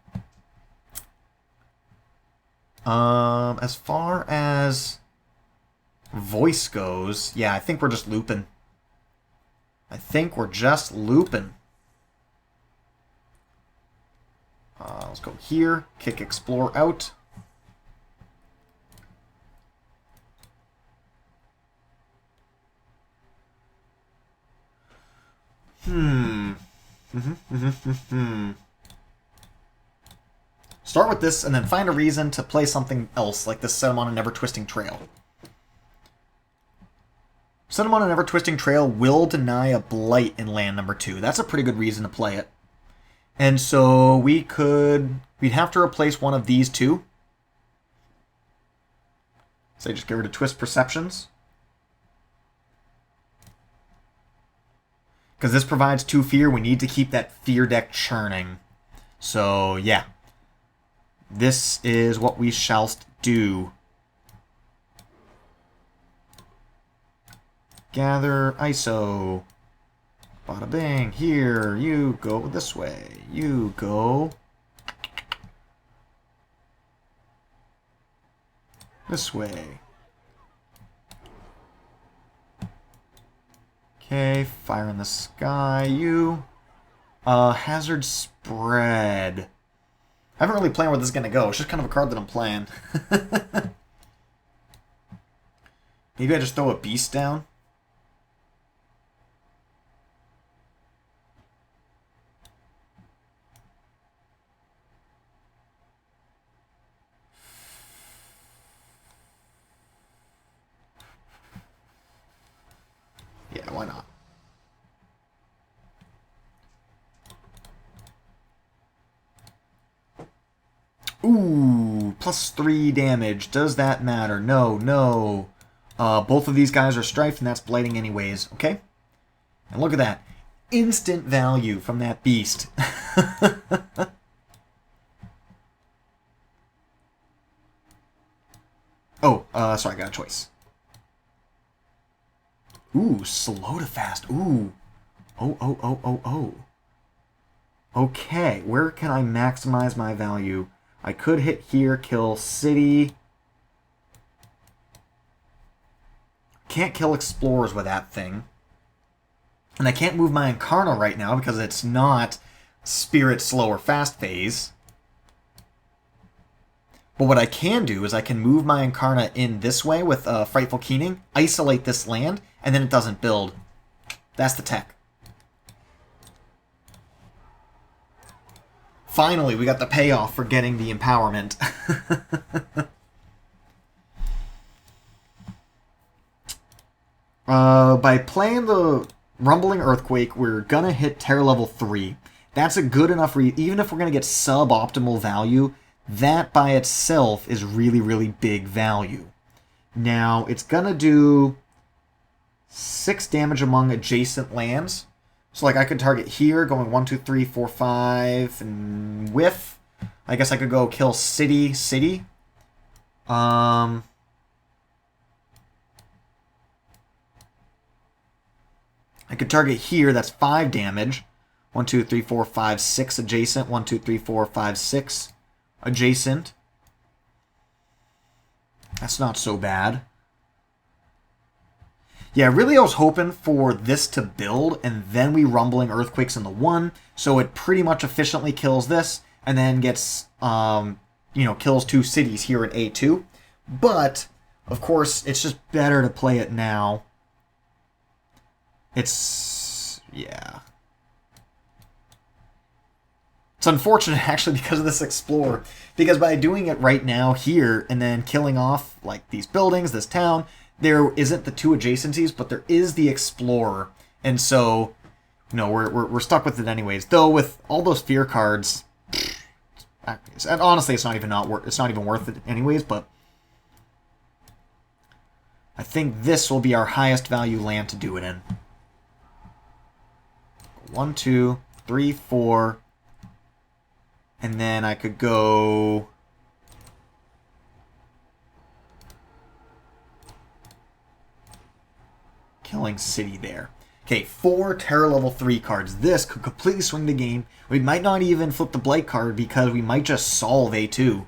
As far as voice goes, yeah, I think we're just looping. Let's go here, kick Explore out. Start with this and then find a reason to play something else, like this Set 'em on a Never Twisting Trail. Set 'em on a Never Twisting Trail will deny a blight in land number 2. That's a pretty good reason to play it. And so we'd have to replace one of these two. Say just get rid of Twist Perceptions. Because this provides 2 fear, we need to keep that fear deck churning. So, yeah. This is what we shall do. Gather ISO. Bada bing. Here, you go this way. You go this way. Okay, Fire in the Sky, you. Hazard Spread. I haven't really planned where this is going to go. It's just kind of a card that I'm playing. Maybe I just throw a Beast down? Yeah, why not? Ooh, +3 damage. Does that matter? No, no. Both of these guys are strifed, and that's blighting anyways, okay? And look at that. Instant value from that beast. Oh, sorry, I got a choice. Ooh, slow to fast. Ooh. Oh. Okay, where can I maximize my value? I could hit here, kill city. Can't kill explorers with that thing. And I can't move my Incarna right now because it's not Spirit Slow or Fast phase. But what I can do is I can move my Incarna in this way with Frightful Keening, isolate this land, and then it doesn't build. That's the tech. Finally, we got the payoff for getting the empowerment. By playing the Rumbling Earthquake, we're gonna hit Terror level 3. That's a good enough even if we're gonna get suboptimal value, that by itself is really, really big value. Now, it's gonna do 6 damage among adjacent lands. So, like, I could target here, going 1, 2, 3, 4, 5, and whiff. I guess I could go kill city. I could target here, that's 5 damage. 1, 2, 3, 4, 5, 6 adjacent. 1, 2, 3, 4, 5, 6 adjacent. That's not so bad. Yeah, really I was hoping for this to build, and then we Rumbling Earthquakes in the 1, so it pretty much efficiently kills this, and then gets, kills 2 cities here at A2. But, of course, it's just better to play it now. It's Yeah. It's unfortunate, actually, because of this Explorer. Because by doing it right now here, and then killing off, like, these buildings, this town, there isn't the two adjacencies, but there is the Explorer. And so, you know, we're stuck with it anyways. Though, with all those fear cards, and honestly, it's not even worth it anyways, but I think this will be our highest value land to do it in. 1, 2, 3, 4... And then I could go... Killing City there. Okay, 4 Terror level 3 cards. This could completely swing the game. We might not even flip the Blight card because we might just solve A2.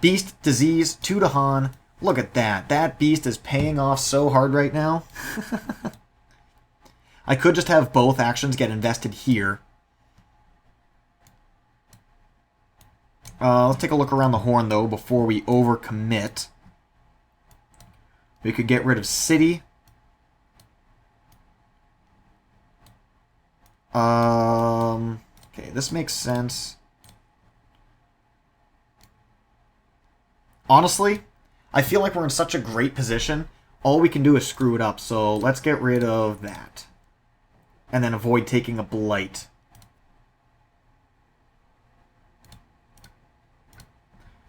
Beast, Disease, 2 to Han. Look at that. That Beast is paying off so hard right now. I could just have both actions get invested here. Let's take a look around the horn, though, before we overcommit. We could get rid of City. Okay, this makes sense. Honestly, I feel like we're in such a great position. All we can do is screw it up, so let's get rid of that. And then avoid taking a Blight.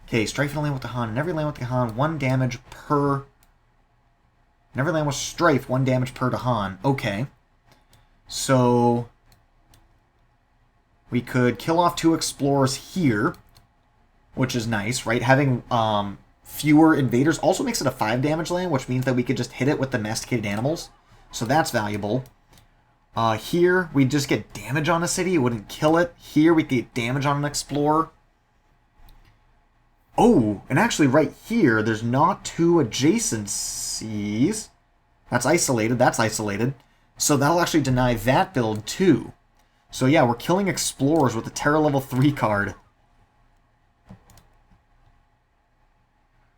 Okay, Strife in a land with the Han. In every land with the Han, 1 damage per... In every land with Strife, 1 damage per to Han. Okay. So... we could kill off 2 Explorers here, which is nice, right? Having fewer invaders also makes it a 5 damage land, which means that we could just hit it with domesticated animals. So that's valuable. Here, we just get damage on a city. It wouldn't kill it. Here, we get damage on an Explorer. Oh, and actually right here, there's not 2 adjacencies. That's isolated, that's isolated. So that'll actually deny that build too. So yeah, we're killing Explorers with the Terror level 3 card.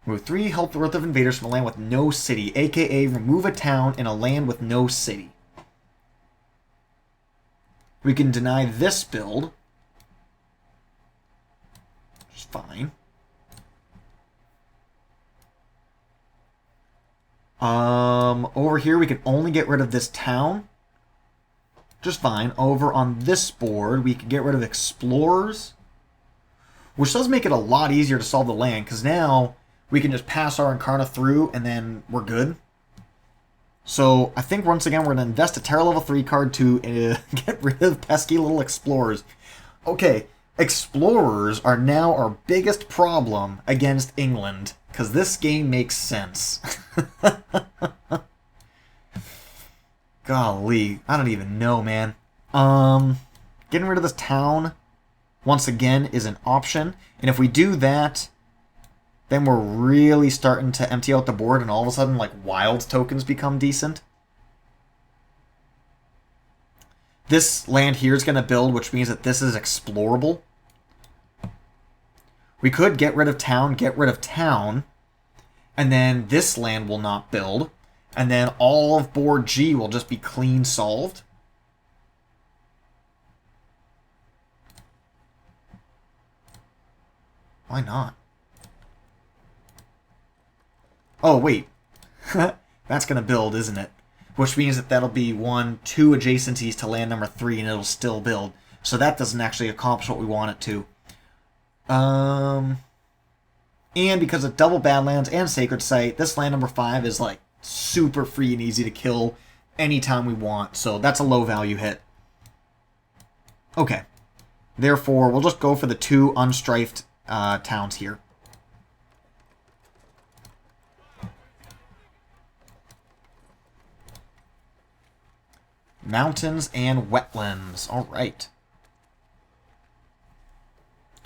Remove 3 health worth of invaders from a land with no city, aka remove a town in a land with no city. We can deny this build. Which is fine. Over here we can only get rid of this town. Just fine. Over on this board, we can get rid of Explorers. Which does make it a lot easier to solve the land, because now we can just pass our Incarna through, and then we're good. So, I think once again we're going to invest a Terror level 3 card to get rid of pesky little Explorers. Okay, Explorers are now our biggest problem against England, because this game makes sense. Golly, I don't even know, man. Getting rid of this town, once again, is an option. And if we do that, then we're really starting to empty out the board, and all of a sudden, like, wild tokens become decent. This land here is going to build, which means that this is explorable. We could get rid of town, and then this land will not build, and then all of board G will just be clean solved. Why not? Oh, wait. That's going to build, isn't it? Which means that that'll be 1, 2 adjacencies to land number 3, and it'll still build. So that doesn't actually accomplish what we want it to. And because of double Badlands and Sacred Site, this land number 5 is like super free and easy to kill anytime we want. So that's a low value hit. Okay. Therefore, we'll just go for the 2 unstrifed towns here. Mountains and wetlands. All right.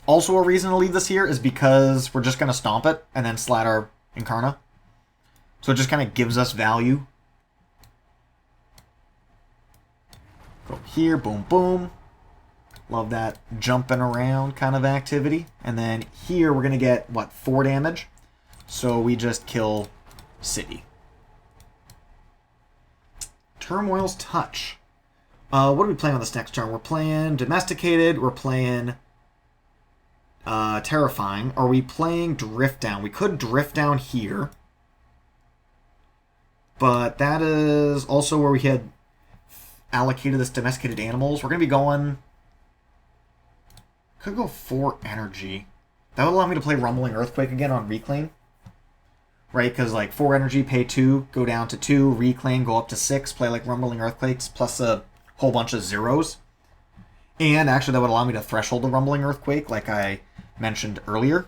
Also, a reason to leave this here is because we're just going to stomp it and then slat our Incarna. So it just kind of gives us value. Go here, boom, boom. Love that jumping around kind of activity. And then here we're going to get, what, 4 damage? So we just kill City. Turmoil's Touch. What are we playing on this next turn? We're playing Domesticated. We're playing Terrifying. Are we playing Drift Down? We could Drift Down here. But that is also where we had allocated this Domesticated Animals. We're going to be going... Could go 4 energy. That would allow me to play Rumbling Earthquake again on Reclaim. Right, because like 4 energy, pay 2, go down to 2, Reclaim, go up to 6, play like Rumbling Earthquakes, plus a whole bunch of zeros. And actually that would allow me to threshold the Rumbling Earthquake, like I mentioned earlier.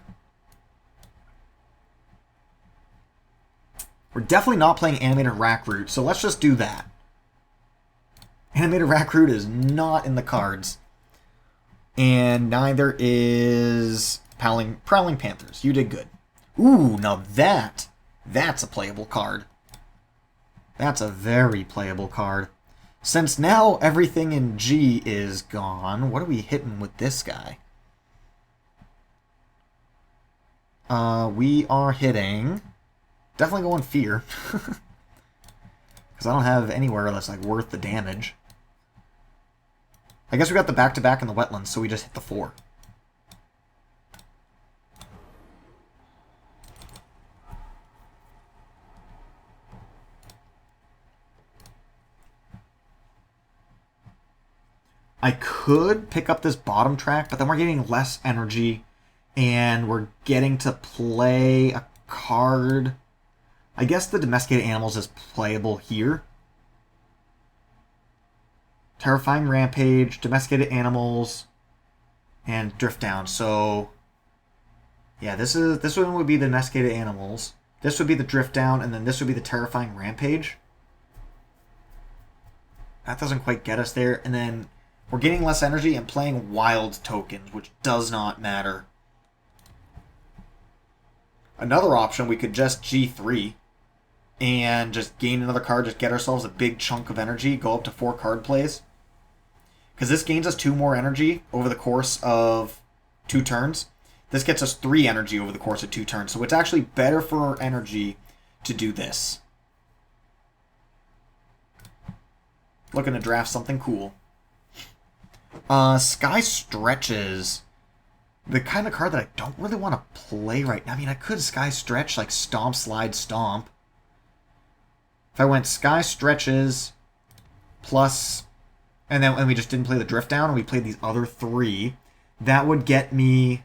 We're definitely not playing Animated Rackroot, so let's just do that. Animated Rackroot is not in the cards. And neither is Prowling Panthers. You did good. Ooh, now that's a playable card. That's a very playable card. Since now everything in G is gone, what are we hitting with this guy? We are hitting... Definitely going Fear. Because I don't have anywhere that's like worth the damage. I guess we got the back-to-back in the Wetlands, so we just hit the 4. I could pick up this bottom track, but then we're getting less energy, and we're getting to play a card. I guess the Domesticated Animals is playable here. Terrifying Rampage, Domesticated Animals, and Drift Down. So, yeah, this one would be the Domesticated Animals. This would be the Drift Down, and then this would be the Terrifying Rampage. That doesn't quite get us there. And then we're getting less energy and playing wild tokens, which does not matter. Another option, we could just G3 and just gain another card, just get ourselves a big chunk of energy, go up to 4 card plays. Because this gains us 2 more energy over the course of 2 turns. This gets us 3 energy over the course of 2 turns. So it's actually better for our energy to do this. Looking to draft something cool. Sky Stretches. The kind of card that I don't really want to play right now. I mean, I could Sky Stretch, like Stomp, Slide, Stomp. If I went Sky Stretches plus... And we just didn't play the Drift Down, and we played these other 3, that would get me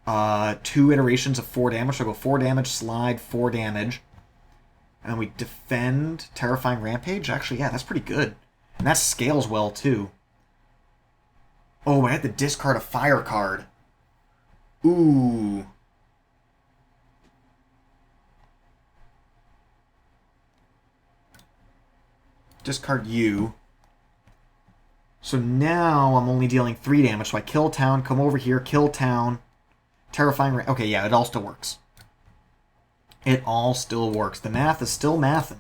2 iterations of 4 damage. So I go 4 damage, Slide, 4 damage. And we defend Terrifying Rampage. Actually, yeah, that's pretty good. And that scales well, too. Oh, I had to discard a fire card. Ooh. Discard you. So now I'm only dealing 3 damage. So I kill town, come over here, kill town. Terrifying... Okay, yeah, it all still works. It all still works. The math is still mathin'.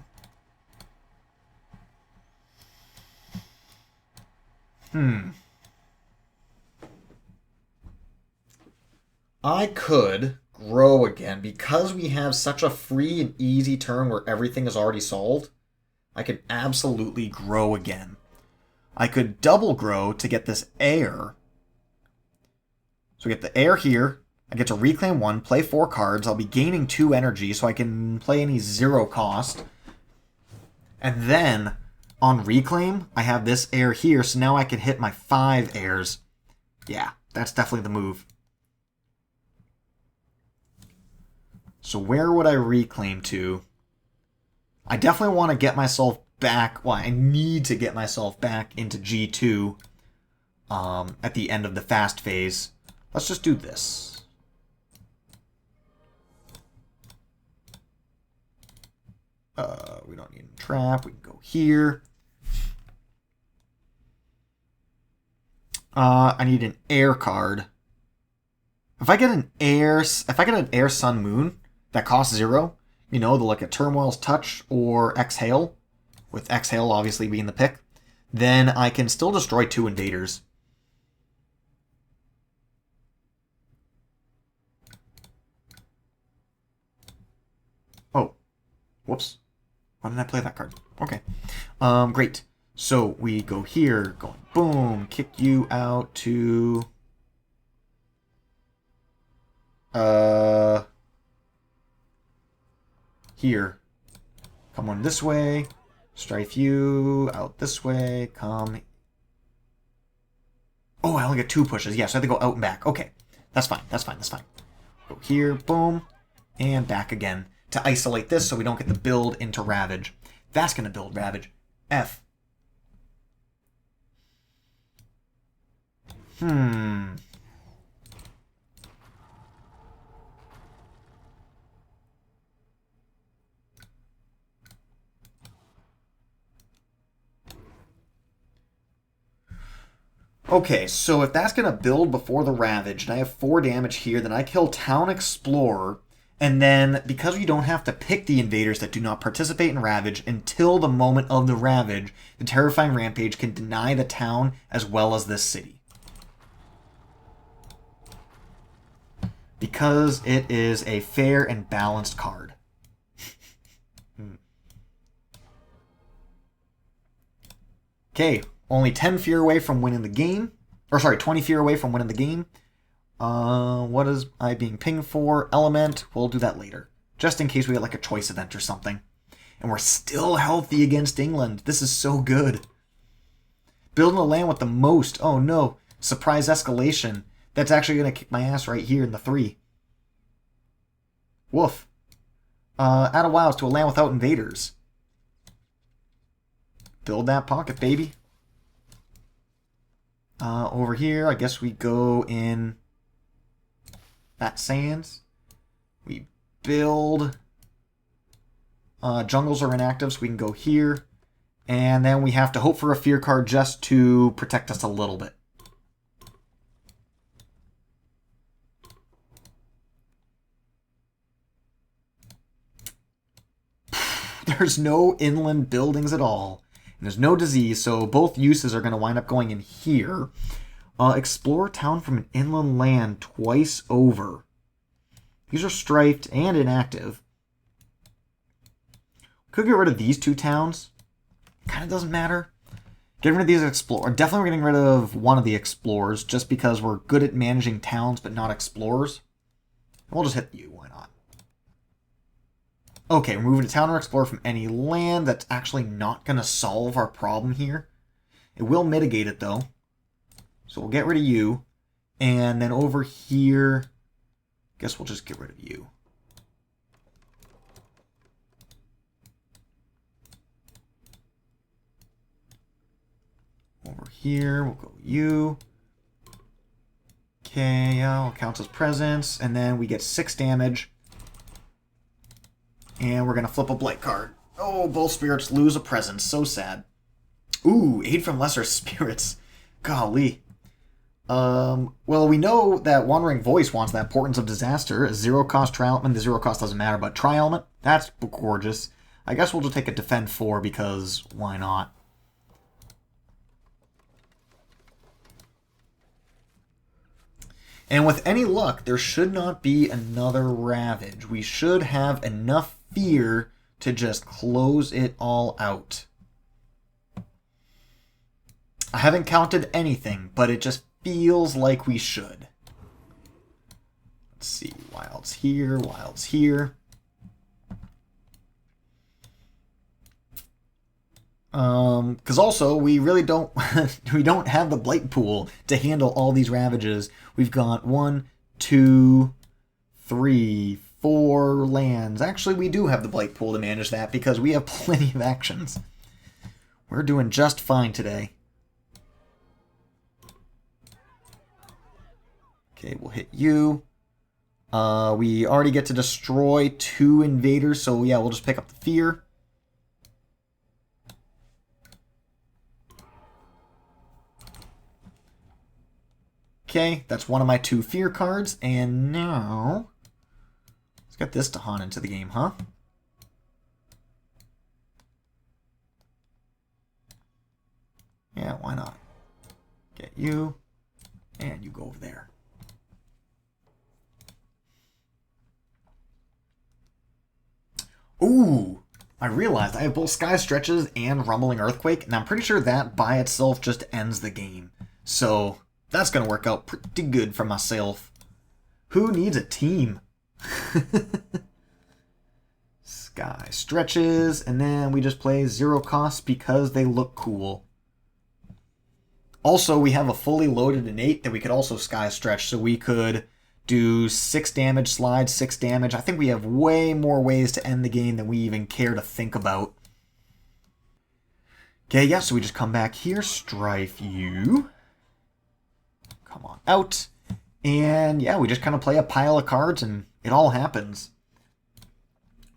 I could grow again. Because we have such a free and easy turn where everything is already solved, I could absolutely grow again. I could double grow to get this air. So we get the air here. I get to reclaim 1, play 4 cards. I'll be gaining 2 energy, so I can play any 0 cost. And then, on reclaim, I have this air here, so now I can hit my 5 airs. Yeah, that's definitely the move. So where would I reclaim to? I definitely want to get myself back... Well, I need to get myself back into G2 at the end of the fast phase. Let's just do this. We don't need a trap. We can go here. I need an air card. If I get an air Sun Moon that costs 0, you know, like a Turmoil's Touch or Exhale, with Exhale obviously being the pick, then I can still destroy 2 Invaders. Oh, whoops. Why didn't I play that card? Okay. Great. So we go here, going boom, kick you out to here. Come on this way. Strife you out this way. Come. Oh, I only get 2 pushes. Yeah, so I have to go out and back. Okay. That's fine. That's fine. That's fine. Go here, boom, and back again to isolate this so we don't get the build into Ravage. That's going to build Ravage. F. Okay, so if that's going to build before the Ravage, and I have 4 damage here, then I kill Town Explorer, and then because we don't have to pick the invaders that do not participate in Ravage until the moment of the Ravage, the Terrifying Rampage can deny the town as well as this city. Because it is a fair and balanced card. Okay, only 10 fear away from winning the game. Or sorry, 20 fear away from winning the game. What is I being pinged for? Element. We'll do that later. Just in case we get like a choice event or something. And we're still healthy against England. This is so good. Building a land with the most. Oh no. Surprise escalation. That's actually going to kick my ass right here in the 3. Woof. Add a wilds to a land without invaders. Build that pocket, baby. Over here, I guess we go in Fat Sands. We build. Jungles are inactive, so we can go here. And then we have to hope for a fear card just to protect us a little bit. There's no inland buildings at all. And there's no disease, so both uses are going to wind up going in here. Explore town from an inland land twice over. These are striped and inactive. Could get rid of these 2 towns. Kind of doesn't matter. Getting rid of these explorers. Definitely getting rid of one of the explorers, just because we're good at managing towns but not explorers. We'll just hit you. Why not? Okay, removing a town or explorer from any land. That's actually not going to solve our problem here. It will mitigate it, though. So we'll get rid of you. And then over here, guess we'll just get rid of you. Over here, we'll go you. Okay, counts as presence. And then we get 6 damage. And we're going to flip a blight card. Oh, both spirits lose a presence. So sad. Ooh, aid from lesser spirits. Golly. Well, we know that Wandering Voice wants that Portents of Disaster. A 0-cost tri-element. The 0 cost doesn't matter, but tri-element, that's gorgeous. I guess we'll just take a Defend 4 because why not? And with any luck, there should not be another Ravage. We should have enough fear to just close it all out. I haven't counted anything, but it just feels like we should. Let's see. Wilds here, wilds here. Because also, we really don't we don't have the blight pool to handle all these ravages. We've got 1, 2, 3, 4 lands. Actually, we do have the blight pool to manage that because we have plenty of actions. We're doing just fine today. Okay, we'll hit you. We already get to destroy 2 invaders, so yeah, we'll just pick up the fear. Okay, that's one of my 2 fear cards, and now let's get this Dahan into the game, huh? Yeah, why not? Get you, and you go over there. Ooh, I realized I have both Sky Stretches and Rumbling Earthquake, and I'm pretty sure that by itself just ends the game. So that's going to work out pretty good for myself. Who needs a team? Sky Stretches, and then we just play 0 cost because they look cool. Also, we have a fully loaded innate that we could also Sky Stretch, so we could do 6 damage, slide 6 damage. I think we have way more ways to end the game than we even care to think about. Okay, yeah, so we just come back here, Strife you. Come on out. And yeah, we just kind of play a pile of cards and it all happens.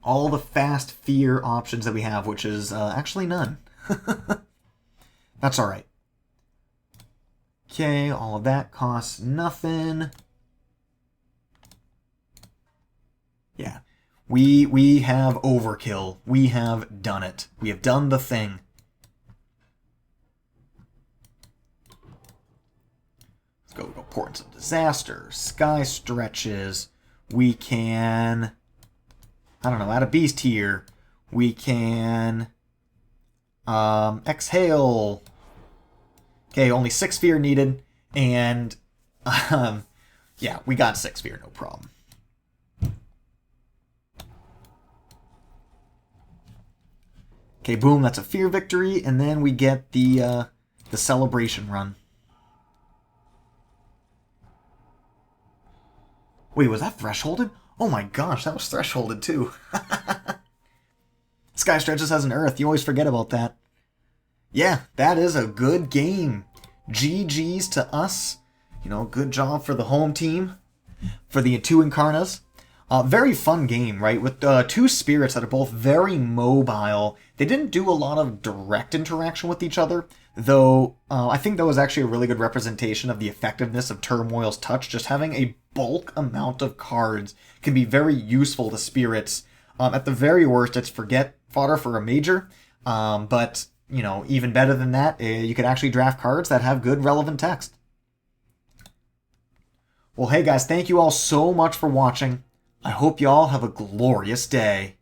All the fast fear options that we have, which is actually none. That's alright. Okay, all of that costs nothing. Yeah, we have overkill. We have done it. We have done the thing. Let's go Portents of Disaster, Sky Stretches. We can, I don't know, add a beast here. We can exhale. Okay, only 6 fear needed, and yeah, we got 6 fear, no problem. Okay, boom, that's a fear victory, and then we get the celebration run. Wait, was that thresholded? Oh my gosh, that was thresholded too. Sky Stretches has an Earth, you always forget about that. Yeah, that is a good game. GG's to us. You know, good job for the home team, for the 2 Incarnas. Very fun game, right? With 2 spirits that are both very mobile. They didn't do a lot of direct interaction with each other, though I think that was actually a really good representation of the effectiveness of Turmoil's Touch. Just having a bulk amount of cards can be very useful to spirits. At the very worst, it's forget fodder for a major, but, you know, even better than that, you could actually draft cards that have good relevant text. Well, hey guys, thank you all so much for watching. I hope you all have a glorious day.